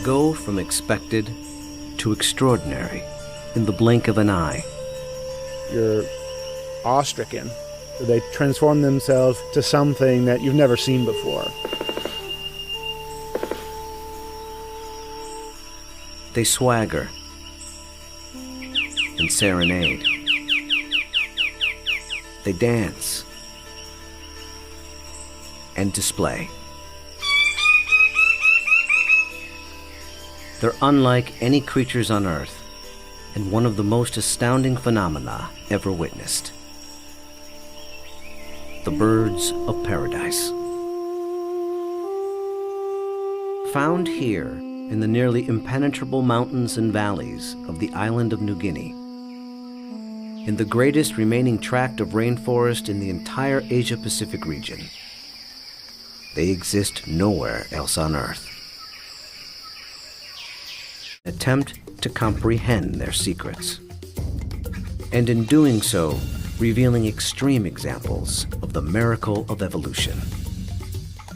go from expected to extraordinary in the blink of an eye. You're awestricken. They transform themselves to something that you've never seen before. They swagger and serenade. They dance and display. They're unlike any creatures on Earth, and one of the most astounding phenomena ever witnessed. The birds of paradise. Found here in the nearly impenetrable mountains and valleys of the island of New Guinea, in the greatest remaining tract of rainforest in the entire Asia-Pacific region. They exist nowhere else on Earth. Attempt to comprehend their secrets, and in doing so, revealing extreme examples of the miracle of evolution.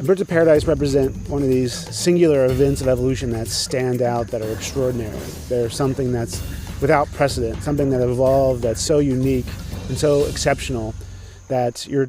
Birds of paradise represent one of these singular events of evolution that stand out, that are extraordinary. They're something that's without precedent, something that evolved that's so unique and so exceptional that you're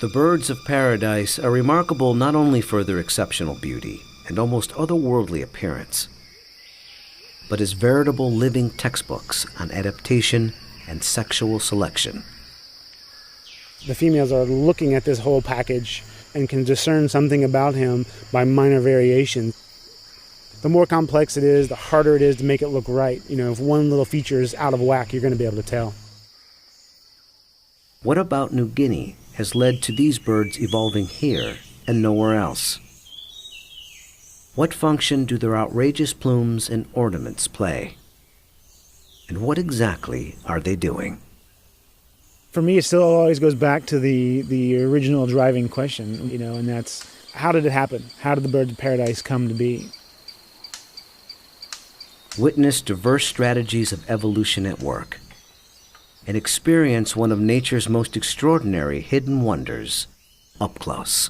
The birds of paradise are remarkable not only for their exceptional beauty and almost otherworldly appearance, but as veritable living textbooks on adaptation and sexual selection. the females are looking at this whole package and can discern something about him by minor variation. The more complex it is, the harder it is to make it look right. You know, if one little feature is out of whack, you're going to be able to tell. What about New Guinea has led to these birds evolving here and nowhere else? What function do their outrageous plumes and ornaments play? And what exactly are they doing? For me, it still always goes back to the original driving question, you know, and that's, how did it happen? How did the birds of paradise come to be? Witness diverse strategies of evolution at work, and experience one of nature's most extraordinary hidden wonders up close.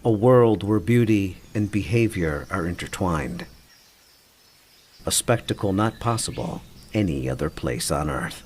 A world where beauty and behavior are intertwined. A spectacle not possible any other place on Earth.